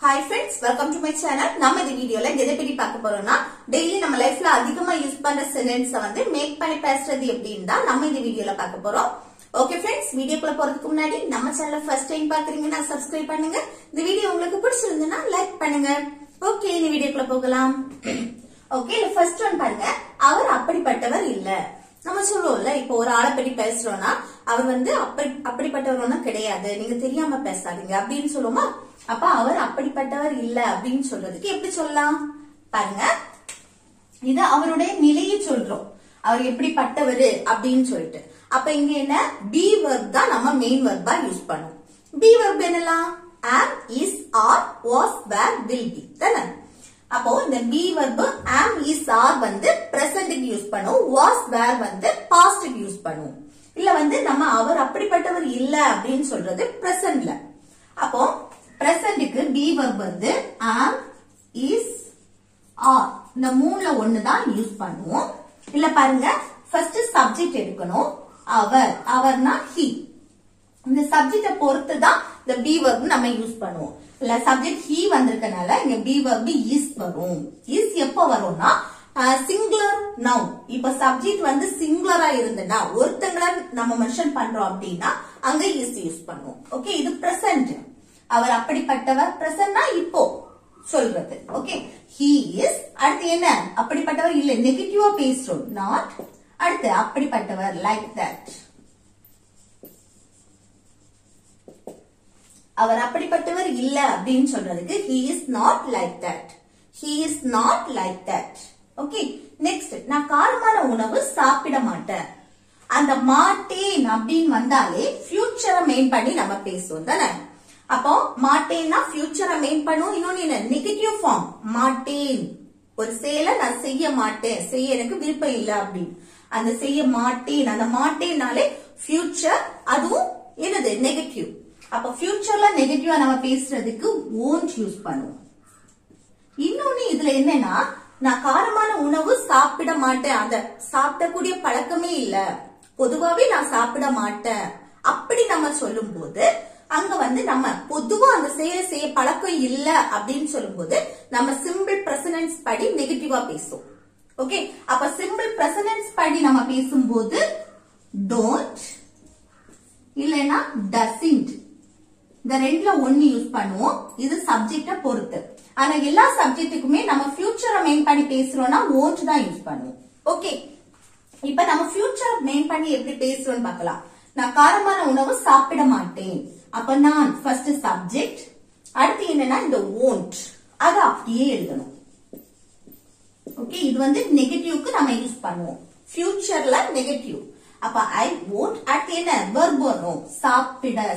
Hi friends, welcome to my channel. நம்ம இந்த வீடியோல எதை பத்தி பார்க்க போறோம்னா டெய்லி நம்ம லைஃப்ல அதிகமா யூஸ் பண்ற சென்டென்ஸ வந்து மேக் பண்ணி பேசுறது எப்படின்னு தான் நம்ம இந்த வீடியோல பார்க்க போறோம். ஓகே फ्रेंड्स, வீடியோக்குள்ள போறதுக்கு முன்னாடி நம்ம சேனலை ஃபர்ஸ்ட் டைம் பாக்குறீங்கன்னா சப்ஸ்கிரைப் பண்ணுங்க. இந்த வீடியோ உங்களுக்கு பிடிச்சிருந்தா லைக் பண்ணுங்க. ஓகே, இந்த வீடியோக்குள்ள போகலாம். ஓகே, ஃபர்ஸ்ட் ஒன் பாருங்க. அவர் அப்படிப்பட்டவர் இல்ல. நம்ம சொல்லுவோம்ல, இப்போ ஒரு ஆளை பத்தி பேசுறோம்னா அவர் வந்து அப்படிப்பட்டவர் ஒன்னும் கிடையாது, நீங்க தெரியாம பேசாதீங்க அப்படின்னு சொல்லுவோமா. அப்ப அவர் அப்படிப்பட்டவர் இல்ல அப்படின்னு சொல்றதுக்கு எப்படி சொல்லலாம் பாருங்க. இது அவருடைய நிலையை சொல்றோம், அவர் எப்படிப்பட்டவர் அப்படின்னு சொல்லிட்டு. அப்ப இங்க என்ன, பி வெர்ப் தான் நம்ம மெயின் வெர்பா யூஸ் பண்ணுவோம். பி வெர்ப் என்னலாம், am, is, are, was, were, will be தானே. அப்போ இந்த B verb am, is, are வந்து பிரசன்ட்க்கு யூஸ் பண்ணுவோம், was, were வந்து பாஸ்ட்க்கு யூஸ் பண்ணுவோம். இல்ல வந்து நம்ம அவர் அப்படிப்பட்டவர் இல்ல அப்படின்னு சொல்றது பிரசன்ட்ல. அப்போ பிரசன்ட்க்கு பி வெர்ப் வந்து am, is, are இந்த மூணுல ஒண்ணு தான் யூஸ் பண்ணுவோம். இல்ல பாருங்க, ஃபர்ஸ்ட் சப்ஜெக்ட் எடுக்கணும். அவர்னா he. இந்த சப்ஜெக்ட பொறுத்து தான் இந்த பி வெர்ப் நம்ம யூஸ் பண்ணுவோம். இல்ல சப்ஜெக்ட் he வந்திருக்கனால இங்க பி வெர்ப் is வரும். is எப்ப வரும்னா சிங்குலர் நவுன். இப்ப சப்ஜெக்ட் வந்து சிங்குலரா இருந்தனா ஒருத்தங்கள நம்ம மென்ஷன் பண்றோம் அப்படின்னா அங்க is யூஸ் பண்ணுவோம். ஓகே, இது பிரசன்ட். அவர் அப்படிப்பட்டவர் பிரசன்ட்னா இப்போ சொல்றது. Okay, he is. அடுத்து என்ன, அப்படிப்பட்டவர் இல்ல, நெகட்டிவா பேசுறோம், not. அடுத்து அப்படிப்பட்டவர் like that. அவர் அப்படிப்பட்டவர் இல்ல அப்படின்னு சொல்றதுக்கு he is not like that. He is not like that. Okay, next, நான் காரமான உணவு சாப்பிட மாட்டேன். அந்த மாட்டேன் அப்படின்னு வந்தாலே ஃபியூச்சரை மெயின் பண்ணி நம்ம பேசுவோம் தானே. அப்போ மாட்டேன்னா ஃபியூச்சரை மெயின் பண்ணும். இன்னொன்னு என்ன, நெகட்டிவ் ஃபார்ம். மாட்டேன், ஒரு செயலை நான் செய்ய மாட்டேன், செய்ய எனக்கு விருப்பம் இல்ல அப்படின்னு. அந்த செய்ய மாட்டேன், அந்த மாட்டேன்னாலே ஃபியூச்சர், அதுவும் என்னது, நெகட்டிவ். அப்ப ஃபியூச்சர்ல நெகட்டிவா நம்ம பேசுறதுக்கு won't யூஸ் பண்ணுவோம். இன்னொன்னு இதுல என்னன்னா, நான் காரமான உணவு சாப்பிட மாட்டேன், அந்த சாப்பிடக்கூடிய பழக்கமே இல்ல, பொதுவாவே நான் சாப்பிட மாட்டேன் அப்படி நம்ம சொல்லும் போது அங்க வந்து நம்ம பொதுவா அந்த செயலை செய்ய பழக்கம் இல்ல அப்படின்னு சொல்லும் போது நம்ம சிம்பிள் பிரசனன்ஸ் படி நெகட்டிவா பேசுவோம். ஓகே, அப்ப சிம்பிள் பிரசனன்ஸ் படி நம்ம பேசும்போது don't இல்லனா doesn't, இந்த ரெண்டுல ஒன்னு யூஸ் பண்ணுவோம். இது சப்ஜெக்ட பொறுத்து. ஆனா எல்லா சப்ஜெக்ட்டுக்குமே நம்ம ஃபியூச்சரை மெயின் பண்ணி பேசுறோம்னா won't தான் யூஸ் பண்ணுவோம். ஓகே, இப்ப நம்ம ஃபியூச்சரை மெயின் பண்ணி எப்படி பேசுறோம்னு பார்க்கலாம். நான் காரமான உணவு சாப்பிட மாட்டேன். அப்ப நான் ஃபர்ஸ்ட் சப்ஜெக்ட், அடுத்து என்னன்னா இந்த won't, அது அப்படியே எழுதணும். ஓகே, இது வந்து நெகட்டிவ்க்கு நம்ம யூஸ் பண்ணுவோம், ஃபியூச்சர்ல நெகட்டிவ். அப்ப I won't, அடுத்து என்ன verb வரும்,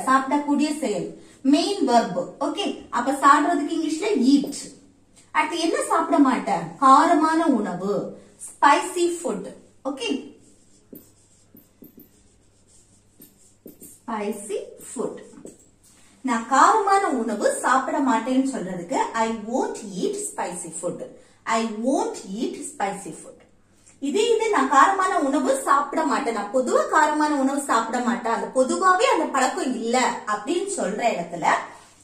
சாப்பிடக்கூடிய செயல், மெயின் verb. ஓகே, அப்ப சாப்பிடுறதுக்கு இங்கிலீஷ்ல eat. அடுத்து என்ன சாப்பிட மாட்டேன், காரமான உணவு, spicy food. Okay, spicy food. நான் காரமான உணவு சாப்பிட மாட்டேன்னு சொல்றதுக்கு I won't eat spicy food. I won't eat spicy food. இதே நான் காரமான உணவு சாப்பிட மாட்டேன், நான் பொதுவா காரமான உணவு சாப்பிட மாட்டேன், அந்த பொதுவாவே அந்த பழக்கம் இல்ல அப்படின்னு சொல்ற இடத்துல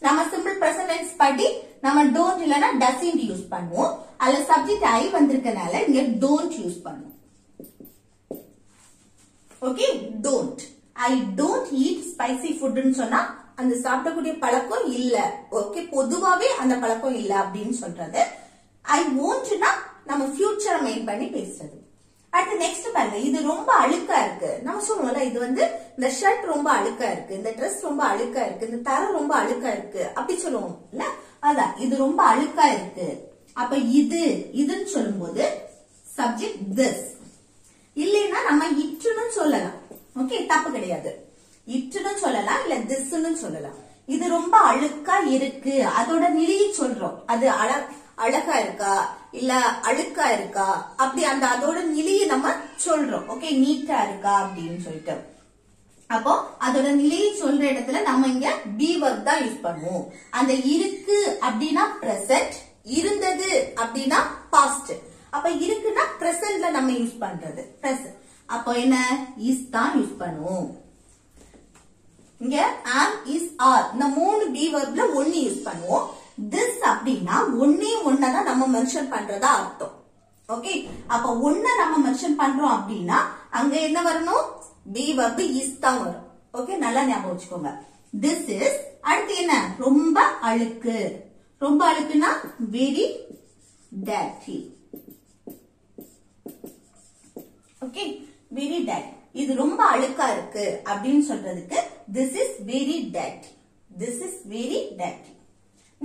நம்ம சிம்பிள் பிரசன்ட் படி நம்ம don't இல்லனா doesn't யூஸ் பண்ணுவோம். அல்ல சப்ஜெக்ட் I வந்திருக்கனால இங்க don't யூஸ் பண்ணுவோம். Okay, don't. I don't eat spicy food ன்னு சொன்னா அந்த சாப்பிடக்கூடிய பழக்கம் இல்ல. ஓகே, பொதுவாவே அந்த பழக்கம் இல்ல அப்படின்னு சொல்றது. I won'tனா நம்ம ஃபியூச்சரை மெயின் பண்ணி பேசுறது. அடுத்து நெக்ஸ்ட் பாருங்க, இது ரொம்ப அழுக்கா இருக்கு. நம்ம சொல்லுவோம்ல, இது வந்து இந்த ஷர்ட் ரொம்ப அழுக்கா இருக்கு, இந்த ட்ரெஸ் ரொம்ப அழுக்கா இருக்கு, இந்த தரம் ரொம்ப அழுக்கா இருக்கு அப்படி சொல்லுவோம் இல்ல. அதான் இது ரொம்ப அழுக்கா இருக்கு. அப்ப இதுன்னு சொல்லும் போது சப்ஜெக்ட் this. இல்லைன்னா நம்ம இட்னு சொல்லலாம். ஓகே, தப்பு கிடையாது, இட்னு சொல்லலாம், இல்ல திஸ்ன்னு சொல்லலாம். இது ரொம்ப அழுக்கா இருக்கு, அதோட நிலையை சொல்றோம். அது அழகா இருக்கா இல்ல அழுக்கா இருக்கா அப்படி அந்த அதோட நிலையை நம்ம சொல்றோம். ஓகே, நீட்டா இருக்கா அப்படின்னு சொல்லிட்டு. அப்போ அதோட நிலையை சொல்ற இடத்துல நம்ம இங்க பி வெர்ப் தான் யூஸ் பண்ணுவோம். அந்த இருக்கு அப்படின்னா பிரசன்ட், இருந்தது அப்படின்னா பாஸ்ட். அப்ப இருக்குன்னா பிரசன்ட்ல நம்ம யூஸ் பண்றது பிரசன்ட். அப்போ என்ன, இஸ் தான் யூஸ் பண்ணுவோம். இங்க am, is, are இந்த மூணு பி வெர்ப்ல ஒன்னு யூஸ் பண்ணுவோம். This அப்படின்னா ஒன்னே ஒன்னதான் நம்ம மென்ஷன் பண்றதா அர்த்தம். ஓகே, அப்ப ஒன்ன நம்ம மென்ஷன் பண்றோம் அப்படின்னா அங்க என்ன வரணும்? பி verb is தான் வரும். ஓகே, நல்லா ஞாபகம் வச்சுக்கோங்க. திஸ் இஸ், அடுத்து என்ன? ரொம்ப அழுக்கு. ரொம்ப அழுக்குன்னா very dirty. Okay, very dirty. இது ரொம்ப அழுக்கா இருக்கு அப்படின்னு சொல்றதுக்கு this is very dirty. This is very dirty.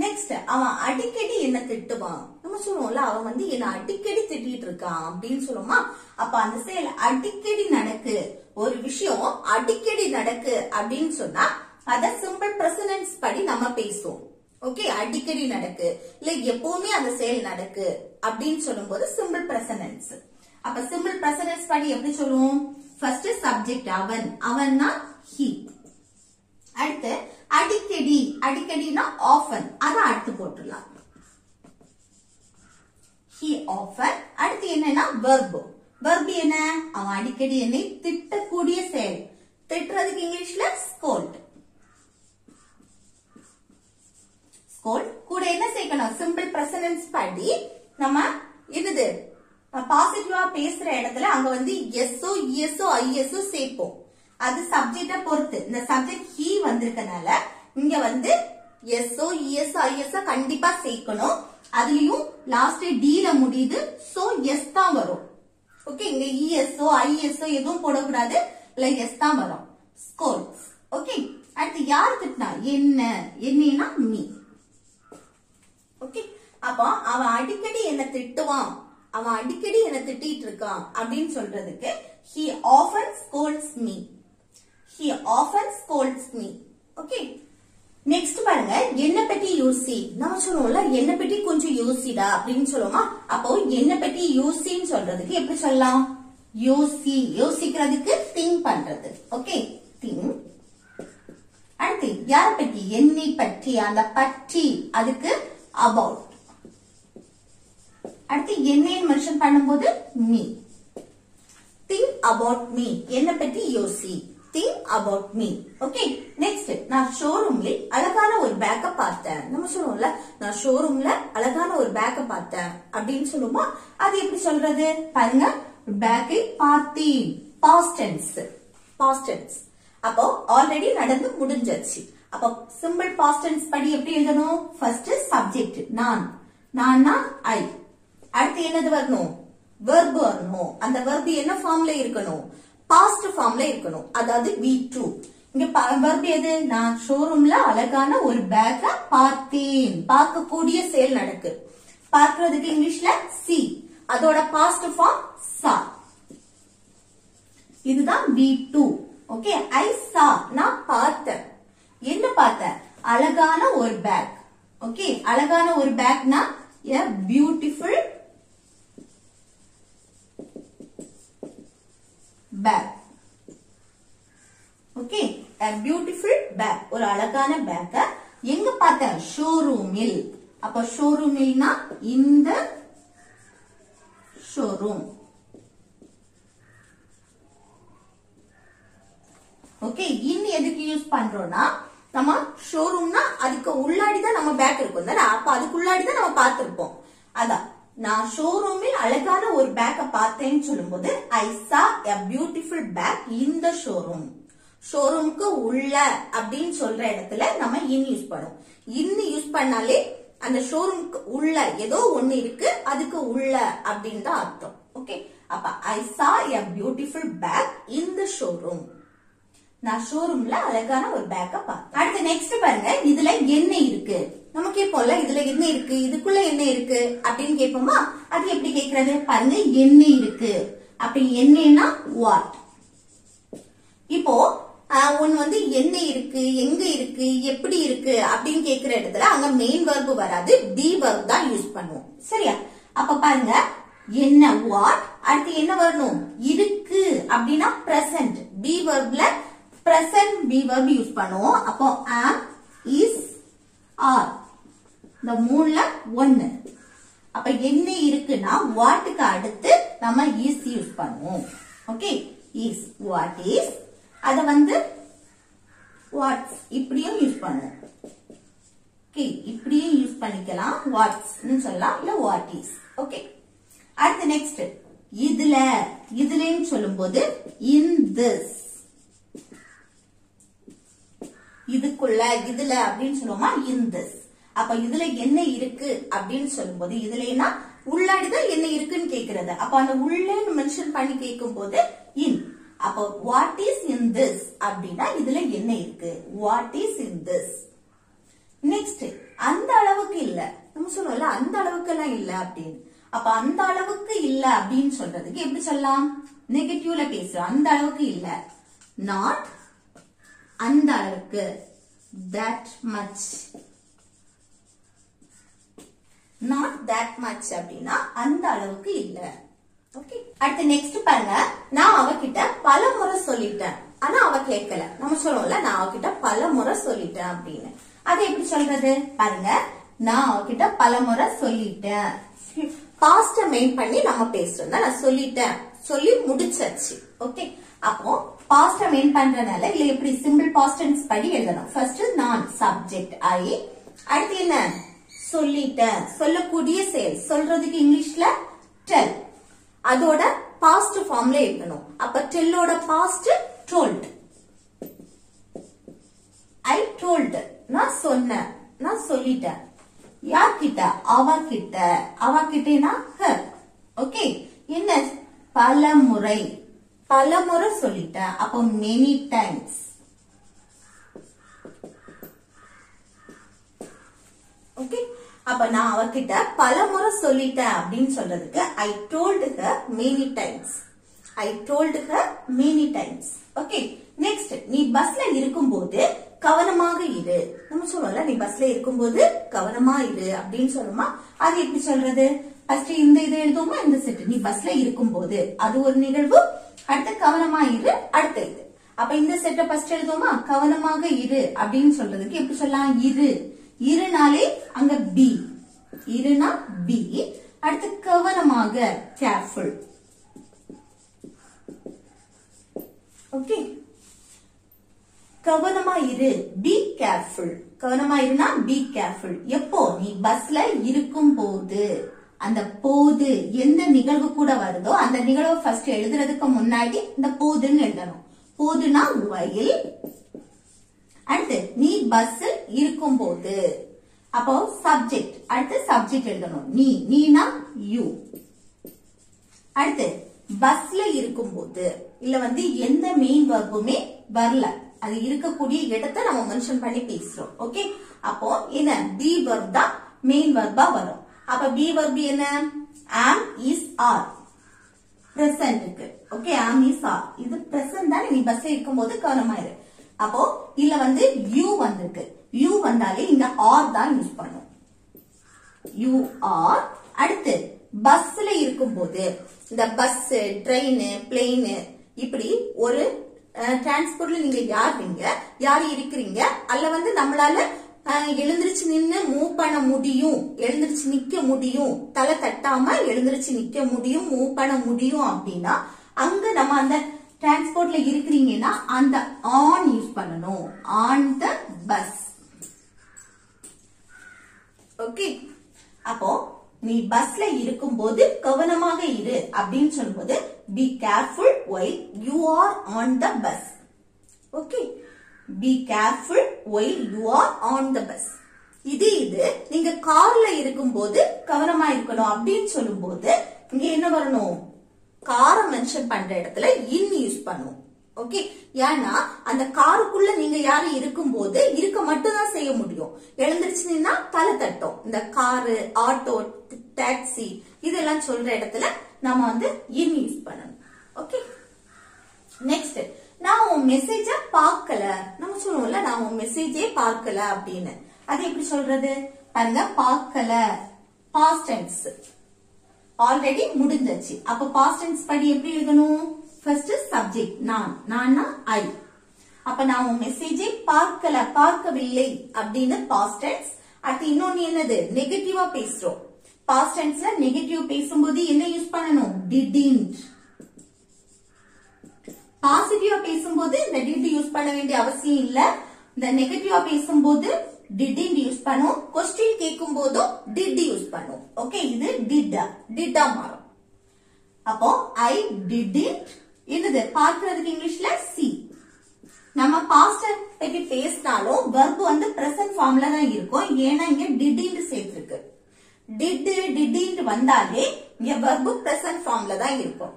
Next, அவன் அடிக்கடி என்ன திட்டுவான். நம்ம சொல்லுவோம்ல, அவன் வந்து என்ன அடிக்கடி திட்டிட்டு இருக்கான் அப்படின்னு சொல்லுவோமா. அப்ப அந்த செயல் அடிக்கடி நடக்கு, ஒரு விஷயம் அடிக்கடி நடக்கு அப்படின்னு சொன்னா அத சிம்பிள் பிரசன்டென்ஸ் படி நம்ம பேசுவோம். ஓகே, அடிக்கடி நடக்கு இல்ல எப்பவுமே அந்த செயல் நடக்கு அப்படின்னு சொல்லும் போது சிம்பிள் பிரசன்டென்ஸ். அப்ப சிம்பிள் பிரசன்டென்ஸ் படி எப்படி சொல்லுவோம்? ஃபர்ஸ்ட் சப்ஜெக்ட் அவன், அவன்னா he. அடுத்து அடிக்கடி, அடிக்கடினா often, அத அடுத்து போட்டுடலாம். he often. அடுத்து என்னன்னா verb. verb என்ன? அவன் அடிக்கடி என்னை திட்டக்கூடிய செயல். திட்டுறதுக்கு இங்கிலீஷ்ல scold. scold கூட என்ன சேர்க்கணும்? சிம்பிள் பிரசன்டென்ஸ் படி நம்ம என்னது பாசிட்டிவா பேசுற இடத்துல அங்க வந்து எஸ்ஓ இஎஸ்ஓ ஐஎஸ்ஓ சேர்ப்போம். அது சப்ஜெக்ட பொறுத்து. இந்த சப்ஜெக்ட் he வந்திருக்கனால இங்க வந்து எஸ்ஓ இஎஸ்ஓ ஐஎஸ்ஓ கண்டிப்பா சேர்க்கணும். அதுலயும் லாஸ்ட் டி ல முடியுது, சோ எஸ் தான் வரும். ஓகே, இங்க இஎஸ்ஓ ஐஎஸ்ஓ எதுவும் போடக்கூடாது, இல்ல எஸ் தான் வரும். ஸ்கோல்ஸ். ஓகே, அடுத்து யாரு திட்டினா? என்ன, என்னன்னா மீ. ஓகே, அப்ப அவன் அடிக்கடி என்ன திட்டுவான், அவன் அடிக்கடி என்ன திட்டிட்டு இருக்கான் அப்படின்னு சொல்றதுக்கு he often scolds me. He often scolds me. Okay, next பாருங்க, என்ன பத்தி யோசி. நம்ம சொல்லுவோம்ல, என்ன பத்தி கொஞ்சம் யோசிடா அப்படின்னு சொல்லுவோமா. அப்போ என்ன பத்தி யோசின்னு சொல்றதுக்கு எப்படி சொல்லலாம்? யோசி. யோசிக்கிறதுக்கு திங்க் பண்றது. Okay, think. அடுத்து யார பத்தி? என்னை பற்றி. அந்த பற்றி அதுக்கு about. அடுத்து என்னைன்னு மென்ஷன் பண்ணும்போது me. think about me. என்ன பத்தி யோசி. think about me. Okay, next, நான் ஷோரூமில் அழகான ஒரு பேக்க பார்த்தேன். நம்ம சொல்லுவோம்ல, நான் ஷோரூம்ல அழகான ஒரு பேக்க பார்த்தேன் அப்படின்னு சொல்லுவோமா. அது எப்படி சொல்றது? பாருங்க, பேக்கை பார்த்தேன். past tense. past tense. அப்போ ஆல்ரெடி நடந்து முடிஞ்சிருச்சு. அப்போ சிம்பிள் past tense படி எப்படி எழுதணும்? ஃபர்ஸ்ட் சப்ஜெக்ட் நான், நான்னா ஐ. அடுத்து என்னது வரணும்? verb வரணும். அந்த verb என்ன ஃபார்ம்ல இருக்கணும்? பாஸ்ட் ஃபார்ம்ல இருக்கணும். அதாவது V2. இங்க verb எது? நான் ஷோரூம்ல அழகான ஒரு பேக்க பார்த்தேன். பார்க்கக்கூடிய செயல் நடக்கு. பார்க்கிறதுக்கு இங்கிலீஷ்ல see. அதோட பாஸ்ட் ஃபார்ம் saw. இதுதான் V2. Okay, I saw. நான் பார்த்தேன். என்ன பார்த்தேன்? அழகான ஒரு பேக். ஓகே, அழகான ஒரு பேக்னா a beautiful bag. Okay, a beautiful bag. ஒரு அழகான பேக்க எங்க பார்த்தேன்? ஷோரூமில். அப்ப ஷோரூமில்னா இந்த ஷோரூம். ஓகே, இன்னும் எதுக்கு யூஸ் பண்றோம்னா, நம்ம ஷோரூம்னா அதுக்கு உள்ளாடிதான் நம்ம பேக் இருக்கும் தானே. அப்ப அதுக்குள்ளாடிதான் நம்ம பார்த்திருப்போம். அதான் நான் ஷோரூமில் அழகான ஒரு பேக்க பார்த்தேன்னு சொல்லும்போது I saw a beautiful bag in the showroom. ஷோரூமுக்கு உள்ள அப்படின்னு சொல்ற இடத்துல நம்ம இன் யூஸ் பண்ணுவோம். இன் யூஸ் பண்ணாலே அந்த ஷோரூமுக்கு உள்ள ஏதோ ஒண்ணு இருக்கு, அதுக்கு உள்ள அப்படின்னு தான் அர்த்தம். ஓகே, அப்ப I saw a beautiful bag in the showroom. நான் ஷோரூம்ல அழகான ஒரு பேக்க பார்த்தேன். அடுத்து நெக்ஸ்ட் பாருங்க, இதுல என்ன இருக்கு. நம்ம கேட்போம்ல, இதுல என்ன இருக்கு, இதுக்குள்ள என்ன இருக்கு அப்படின்னு கேட்போமா. அது எப்படி கேட்கறது? பாருங்க, என்ன இருக்கு. அப்படி என்னன்னா வாட். இப்போ ஒன்னு வந்து என்ன இருக்கு, எங்க இருக்கு, எப்படி இருக்கு அப்படின்னு கேக்குற இடத்துல அங்க மெயின் verb வராது, பி verb தான் யூஸ் பண்ணுவோம். சரியா? அப்ப பாருங்க, என்ன வாட். அடுத்து என்ன வரணும்? இருக்கு அப்படின்னா பிரசன்ட். பி verbல பிரசன்ட் பி verb யூஸ் பண்ணுவோம். அப்போ am, is, are. இந்த மூணுல ஒன்னு. அப்ப என்ன இருக்குன்னா வாட்டுக்கு அடுத்து நம்ம is யூஸ் பண்ணுவோம். Okay, is, what is. அத வந்து what இப்படியும் யூஸ் பண்ணுவோம். ஓகே, இப்படியும் யூஸ் பண்ணிக்கலாம். வாட்ஸ் சொல்லலாம் இல்ல வாட் இஸ். ஓகே, அடுத்து நெக்ஸ்ட் இதுலன்னு சொல்லும்போது இன் திஸ், இதுக்குள்ள இதுல அப்படின்னு சொல்லுவோமா இன் திஸ். அப்ப இதுல என்ன இருக்கு அப்படின்னு சொல்லும்போது இதுலனா உள்ளாடிதான் என்ன இருக்குன்னு கேக்குறது. அப்ப அந்த உள்ளேன்னு மென்ஷன் பண்ணி கேட்கும் போது இன். அப்ப வாட் இஸ் இன் திஸ் அப்படின்னா இதுல என்ன இருக்கு, what is in this. Next அந்த அளவுக்கு இல்ல, நம்ம சொல்லுவோம்ல அந்த அளவுக்கு எல்லாம் இல்ல அப்படின்னு. அப்ப அந்த அளவுக்கு இல்ல அப்படின்னு சொல்றதுக்கு எப்படி சொல்லலாம், நெகட்டிவ்ல பேசுறோம். அந்த அளவுக்கு இல்ல, நாட் அந்த அளவுக்கு, that much, not that much அப்படின்னா அந்த அளவுக்கு இல்ல. ஓகே, அடுத்து நெக்ஸ்ட் பாருங்க. நான் அவகிட்ட பல முறை சொல்லிட்டேன் ஆனா அவ கேட்கல. நம்ம சொல்லுவோம்ல நான் அவகிட்ட பல முறை சொல்லிட்டேன் அப்படின்னு. அது எப்படி சொல்றது பாருங்க. நான் அவகிட்ட பல முறை சொல்லிட்டேன், பாஸ்ட மெயின் பண்ணி நம்ம பேசுறோம். நான் சொல்லிட்டேன், சொல்லி முடிச்சாச்சு. ஓகே, அப்போ பாஸ்ட மெயின் பண்றதுனால இல்ல எப்படி சிம்பிள் பாஸ்ட் டென்ஸ் படி எழுதணும். ஃபர்ஸ்ட் நான் சப்ஜெக்ட் ஐ, அடுத்து என்ன சொல்லிட்டேன், சொல்லக்கூடிய செயல், சொல்றதுக்கு இங்கிலீஷ்ல டெல், அதோட பாஸ்ட் ஃபார்ம்ல எழுதணும். அப்ப டெல்லோட பாஸ்ட் டோல்ட். ஐ டோல்ட் நான் சொன்னேன், நான் சொல்லிட்டேன். யார்கிட்ட, அவகிட்ட, அவகிட்டனா ஹர். ஓகே, என்ன பல முறை, பல முறை சொல்லிட்டேன். அப்போ many times. ஓகே, அப்ப நான் அவகிட்ட பல முறை சொல்லிட்டேன் அப்படின்னு சொல்றதுக்கு I told her many times. I told her many times. Okay, next நீ பஸ்ல இருக்கும்போது கவனமாக இரு. நம்ம சொல்லுவோம்ல நீ பஸ்ல இருக்கும்போது கவனமா இரு அப்படின்னு சொல்லுமா. அது எப்படி சொல்றது, ஃபர்ஸ்ட் இந்த இது எழுதுவோமா, இந்த செட் நீ பஸ்ல இருக்கும்போது அது ஒரு நிகழ்வு, அடுத்து கவனமா இரு அடுத்த இது. அப்ப இந்த செட்டை ஃபர்ஸ்ட் எழுதுவோமா, கவனமாக இரு அப்படின்னு சொல்றதுக்கு எப்படி சொல்லலாம், இரு, இருனாலே அங்க பி, இருனா பி, அடுத்து கவனமாக கேர்ஃபுல். ஓகே, கவனமா இரு பி கேர்ஃபுல், கவனமா இருனா பி கேர்ஃபுல். எப்போ, நீ பஸ்ல இருக்கும் போது. அந்த போது எந்த நிகழ்வு கூட வருதோ அந்த நிகழ்வு ஃபர்ஸ்ட் எழுதுறதுக்கு முன்னாடி இந்த போதுன்னு எழுதணும். போதுனா while, அடுத்து நீ பஸ்ஸில் இருக்கும் போது, அப்போ சப்ஜெக்ட், அடுத்து சப்ஜெக்ட் எழுதணும். நீ, நீனா யூ. அடுத்து பஸ்ல இருக்கும்போது இல்ல எந்த மெயின் வர்புமே வரல, அது இருக்கக்கூடிய இடத்தை நம்ம மென்ஷன் பண்ணி பேசுறோம். ஓகே, அப்போ என்ன பி வர்ப் தான் மெயின் வர்பா வரும். அப்ப பி வர்ப் என்ன, am, is, are, present இருக்கு. ஓகே, am, is, are இது present தான். நீ பஸ்ல இருக்கும்போது கவனமா இரு. அப்போ இல்ல you வந்திருக்கு, you வந்தாலே இங்க are தான் யூஸ் பண்ணும். you are. அடுத்து பஸ்ல இருக்கும்போது இந்த பஸ், ட்ரெயின், பிளேன் இப்படி ஒரு டிரான்ஸ்போர்ட்ல நீங்க யார் இருக்கிறீங்க, அல்ல நம்மளால எழுந்திருச்சு நின்னு மூவ் பண்ண முடியும், எழுந்திருச்சு நிக்க முடியும், தலை தட்டாம எழுந்திருச்சு நிக்க முடியும், மூவ் பண்ண முடியும் அப்படின்னா அங்க நம்ம அந்த டிரான்ஸ்போர்ட்ல இருக்கிறீங்கன்னா அந்த ஆன் யூஸ் பண்ணணும், ஆன் த பஸ். ஓகே, அப்போ நீ பஸ்ல இருக்கும்போது கவனமாக இரு அப்படின்னு சொல்லும்போது be careful while you are on the bus. Okay, be careful while you are on the bus. இது நீங்க கார்ல இருக்கும்போது கவனமா இருக்கணும் அப்படின்னு சொல்லும்போது இங்க என்ன வரணும், காரை மென்ஷன் பண்ற இடத்துல இன் யூஸ் பண்ணும். ஓகே, ஏன்னா அந்த காருக்குள்ள நீங்க யாரும் இருக்கும்போது இருக்க மட்டும் தான் செய்ய முடியும், எழுந்திருச்சுன்னா தலை தட்டும். இந்த காரு, ஆட்டோ, டாக்ஸி இதெல்லாம் சொல்ற இடத்துல நாம இன் யூஸ் பண்ணணும். ஓகே, நெக்ஸ்ட் நான் உன் மெசேஜ பார்க்கல. நம்ம சொல்லுவோம்ல நான் உன் மெசேஜே பார்க்கல அப்படின்னு. அது எப்படி சொல்றது பாருங்க, பார்க்கல பாஸ்ட் டென்ஸ் ஆல்ரெடி முடிஞ்சிச்சு. அப்ப பாஸ்ட் டென்ஸ் படி எப்படி எழுதணும், ஃபர்ஸ்ட் சப்ஜெக்ட் நான், நானா ஐ. அப்ப நான் உன் மெசேஜை பார்க்கல, பார்க்கவில்லை அப்படின்னு பாஸ்ட் டென்ஸ். அடுத்து இன்னொன்னு என்னது, நெகட்டிவா பேசுறோம். பாஸ்ட் டென்ஸ்ல நெகட்டிவ் பேசும்போது என்ன யூஸ் பண்ணணும், didn't. பாசிட்டிவா பேசும்போது இந்த did யூஸ் பண்ண வேண்டிய அவசியம் இல்ல. இந்த நெகட்டிவா பேசும்போது didn't யூஸ் பண்ணும். क्वेश्चन கேட்கும் போதும் did யூஸ் பண்ணும். ஓகே, இது did மாறும். அப்போ I didn't என்னது பார்க்கிறதுக்கு இங்கிலீஷ்ல see. நம்ம past பத்தி பேசினாலும் verb வந்து present formல தான் இருக்கும். ஏன்னா இங்க didn't சேர்த்திருக்கு. didn't வந்தாலே இங்க verb present formல தான் இருக்கும்.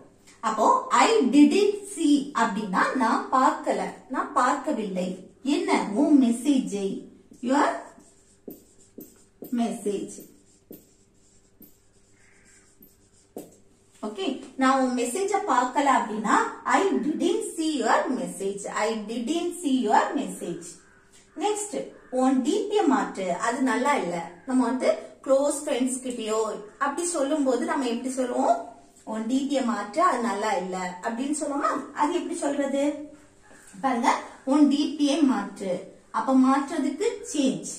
அப்போ I didn't see அப்படின்னா நான் பார்க்கல, நான் பார்க்கவில்லை. என்ன உன் மெசேஜ், your message. ஓகே, நான் உன் மெசேஜ பார்க்கல அப்படின்னா I didn't see your message. I didn't see your message. Next, உன் டிபியை மாற்று, அது நல்லா இல்ல. நம்ம வந்து க்ளோஸ் ஃப்ரெண்ட்ஸ் கிட்டயோ அப்படி சொல்லும் போது நம்ம எப்படி சொல்லுவோம், உன் டிபியை மாற்று, அது நல்லா இல்ல அப்படின்னு சொல்லுவோமா? அது எப்படி சொல்றது பாருங்க, உன் டிபியை மாற்று. அப்ப மாற்றுறதுக்கு சேஞ்ச்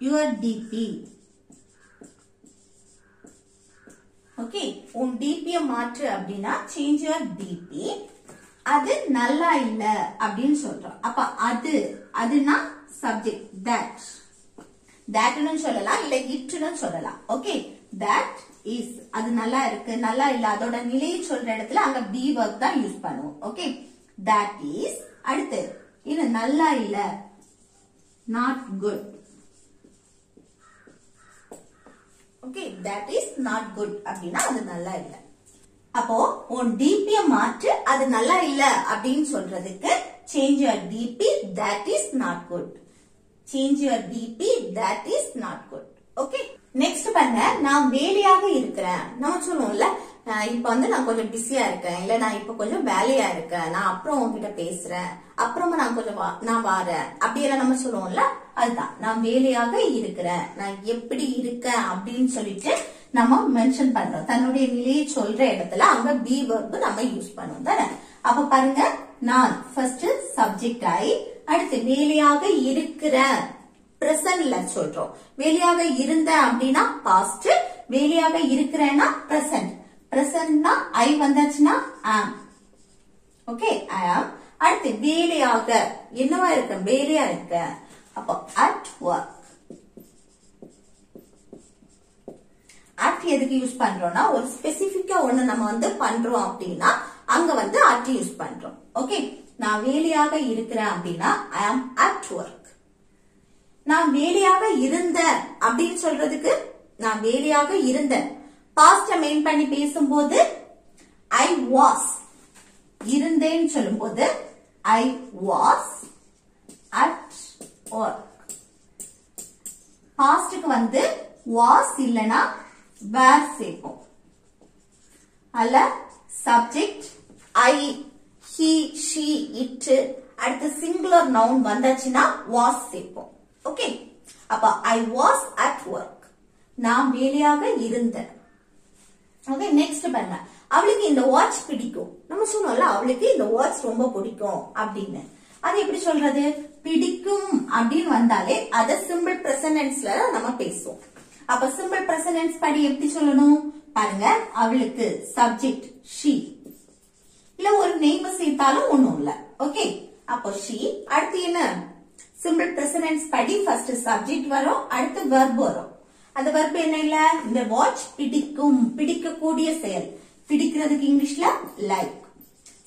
your DP. ஓகே, உன் டிபியை மாற்று அப்படின்னா சேஞ்ச் யுவர் டிபி. அது நல்லா இல்ல அப்படின்னு சொல்றோம். அப்ப அதுனா சப்ஜெக்ட் thatன்னு சொல்லலாம், இல்ல itன்னு சொல்லலாம். ஓகே, that is அது நல்லா இருக்கு, நல்லா இல்ல அதோட நிலையை சொல்ற இடத்துல அங்க be verb தான் யூஸ் பண்ணுவோம். Okay, that is. அடுத்து இது நல்லா இல்ல, not good. Okay, that is not good அப்படின்னா அது நல்லா இல்ல. அப்போ உன் டிபியை மாற்று, அது நல்லா இல்ல அப்படின்னு சொல்றதுக்கு change your DP, that is not good. Change your DP, that is not good. Okay, next பாருங்க, நான் வேலையாக இருக்கிறேன். நம்ம சொல்லுவோம்ல, இப்ப வந்து நான் கொஞ்சம் பிஸியா இருக்கேன், இல்ல நான் இப்ப கொஞ்சம் வேலையா இருக்கேன், நான் அப்புறம் உங்ககிட்ட பேசுறேன், அப்புறமா நான் கொஞ்சம் நான் வாரேன், அப்படியெல்லாம் நம்ம சொல்லுவோம்ல, அதுதான் நான் வேலையாக இருக்கிறேன், நான் எப்படி இருக்கேன் அப்படின்னு சொல்லிட்டு நம்ம மென்ஷன் பண்றோம். தன்னுடைய நிலையை சொல்ற இடத்துல அங்க பி வெர்ப் நம்ம யூஸ் பண்ணுவோம் தானே. அப்ப பாருங்க, நான் ஃபர்ஸ்ட் சப்ஜெக்ட் ஆயி, அடுத்து வேலையாக இருக்கிற பிரசன்ட்ல சொல்றோம். வேலையாக இருந்த அப்படின்னா பாஸ்ட், வேலையாக இருக்கிறேன்னா பிரசன்ட். பிரசன்ட்னா ஐ வந்தாச்சுன்னா ஆம். ஓகே, ஐ ஆம். அடுத்து வேலையாக என்னவா இருக்க, வேலையா இருக்க. அப்போ அட் ஒர்க். அட் எதுக்கு யூஸ் பண்றோம்னா, ஒரு ஸ்பெசிபிக்கா ஒண்ணு நம்ம வந்து பண்றோம் அப்படின்னா அங்க வந்து அட் யூஸ் பண்றோம். ஓகே, நான் வேலையாக இருக்கிறேன் அப்படின்னா ஐ ஆம் அட் ஒர்க். நான் வேலையாக இருந்த அப்படின்னு சொல்றதுக்கு நான் வேலையாக இருந்த பாஸ்ட மெயின் பண்ணி பேசும்போது ஐ வாஸ், இருந்தேன்னு சொல்லும் போது ஐ வாஸ் அட் ஒர்க். பாஸ்டுக்கு வந்து வாஸ் இல்லனா வேர் சேர்ப்போம். அல்ல subject I, he, she, it, அடுத்து சிங்குலர் நவுன் வந்தாச்சுன்னா வாஸ் சேர்ப்போம். ஓகே, அப்ப ஐ வாஸ் அட் ஒர்க், நான் வேலையாக இருந்தேன். ஓகே, நெக்ஸ்ட் பாருங்க, அவளுக்கு இந்த வாட்ச் பிடிக்கும். நம்ம சொன்னோம்ல, அவளுக்கு இந்த வாட்ச் ரொம்ப பிடிக்கும் அப்படின்னு. அது எப்படி சொல்றது, பிடிக்கும் அப்படின்னு வந்தாலே அத சிம்பிள் பிரசன்டென்ஸ்ல நம்ம பேசுவோம். அப்ப சிம்பிள் பிரசன்டென்ஸ் படி எப்படி சொல்லணும் பாருங்க, அவளுக்கு சப்ஜெக்ட் ஷி, இல்ல ஒரு நேம் சேர்த்தாலும் ஒண்ணும் இல்ல. ஓகே, அப்போ ஷி. அடுத்து என்ன, சிம்பிள் பிரசன்டென்ஸ் படி ஃபர்ஸ்ட் சப்ஜெக்ட் வரும், அடுத்து வெர்ப் வரும். அந்த வெர்ப் என்ன இல்ல, இந்த வாட்ச் பிடிக்கும், பிடிக்கக்கூடிய செயல். பிடிக்கிறதுக்கு இங்கிலீஷ்ல லைக்.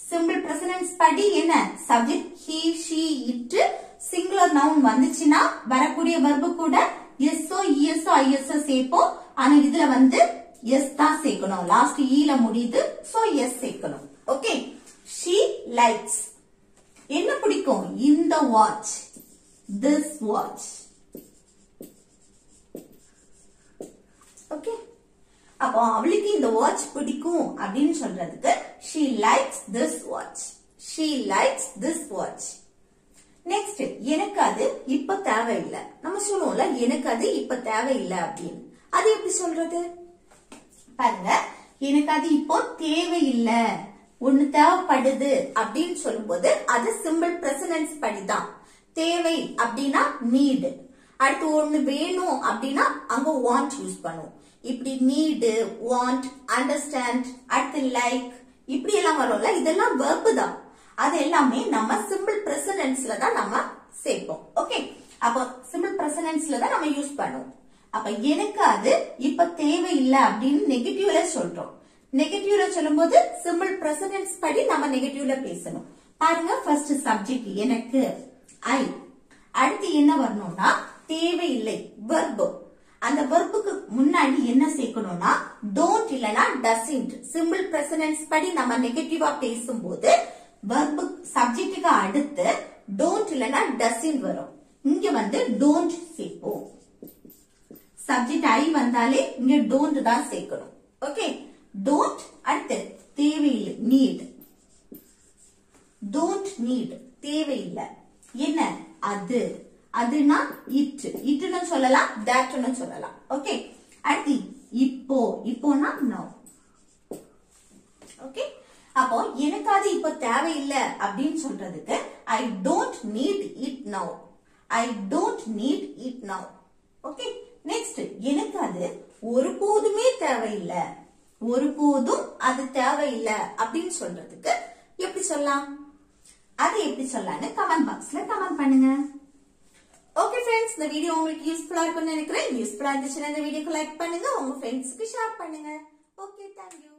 சிம்பிள் பிரசன்டென்ஸ் படி என்ன, subject he, she, it, singular noun வந்துச்சுன்னா வரக்கூடிய வெர்ப் கூட எஸ்ஓ, இஎஸ்ஓ, ஐஎஸ்ஓ சேர்ப்போம். ஆனா இதுல வந்து எஸ் தான் சேர்க்கணும், லாஸ்ட் ஈல முடியுது, சோ எஸ் சேர்க்கணும். ஓகே, ஷி லைக்ஸ், என்ன பிடிக்கும், இந்த வாட்ச், this watch. ஓகே, அப்போ அவளுக்கு இந்த வாட்ச் பிடிக்கும் அப்படின்னு சொல்றதுக்கு she likes this watch. She likes this watch. Next, எனக்கு அது இப்ப தேவையில்லை. நம்ம சொல்லுவோம்ல, எனக்கு அது இப்ப தேவையில்லை அப்படின்னு. அது எப்படி சொல்றது பாருங்க, எனக்கு அது இப்போ தேவையில்லை, ஒண்ணு தேவைப்படுது அப்படின்னு சொல்லும் போது அது சிம்பிள் பிரசன்டென்ஸ் படிதான். தேவை அப்படின்னா நீடு. அடுத்து ஒண்ணு வேணும் அப்படின்னா அங்க வாண்ட் யூஸ் பண்ணுவோம். இப்படி நீடு, வாண்ட், அண்டர்ஸ்டாண்ட், அடுத்து லைக், இப்படி எல்லாம் வரும்ல, இதெல்லாம் வெர்ப் தான். அது எல்லாமே நம்ம சிம்பிள் பிரசன்ட் தான் நம்ம சேர்ப்போம். ஓகே, அப்போ சிம்பிள் பிரசன்ட் தான் நம்ம யூஸ் பண்ணுவோம். அப்ப எனக்கு அது இப்ப தேவையில்லை அப்படின்னு நெகட்டிவ்ல சொல்றோம். நெகட்டிவ்ல சொல்லும்போது சிம்பிள் பிரசன்ட் படி நம்ம நெகட்டிவ்ல பேசணும். பாருங்க, ஃபர்ஸ்ட் சப்ஜெக்ட் எனக்கு ஐ, அடுத்து என்ன வரணும்னா தேவையில்லை வெர்ப். அந்த வெர்புக்கு முன்னாடி என்ன சேர்க்கணும்னா டோன்ட் இல்லனா டசன்ட். சிம்பிள் பிரசன்ட் படி நம்ம நெகட்டிவா பேசும்போது வெர்பு சப்ஜெக்ட்டுக்கு அடுத்து டோன்ட் இல்லனா டசன்ட் வரும். இங்க வந்து டோன்ட் சேர்ப்போம். சப்ஜெக்ட் ஐ வந்தாலே இங்க டோன்ட் தான் சேர்க்கணும். ஓகே, டோன்ட் அடுத்து தேவையில்லை நீட். டோன்ட் நீட் தேவையில்லை. என்ன அது, அதுனா இட், இட்னு சொல்லலாம், தட்னு சொல்லலாம். ஓகே, அடுத்து இப்போ, இப்போனா நோ. ஓகே, அப்போ எனக்கு அது இப்போ தேவையில்லை அப்படின்னு சொல்றதுக்கு I don't need it now. I don't need it now. Okay, next எனக்கு அது ஒருபோதுமே தேவையில்லை. ஒருபோதும் அது தேவையில்லை அப்படின்னு சொல்றதுக்கு எப்படி சொல்லலாம், அது எப்படி சொல்லலாம்னு கமெண்ட் பாக்ஸ்ல கமெண்ட் பண்ணுங்க. ஓகே ஃப்ரெண்ட்ஸ், இந்த வீடியோ உங்களுக்கு யூஸ்ஃபுல்லா இருக்கும்னு நினைக்கிறேன். யூஸ்ஃபுல்லா இருந்துச்சுன்னா இந்த வீடியோக்கு லைக் பண்ணுங்க, உங்க ஃப்ரெண்ட்ஸ்க்கு ஷேர் பண்ணுங்க. Okay, thank you.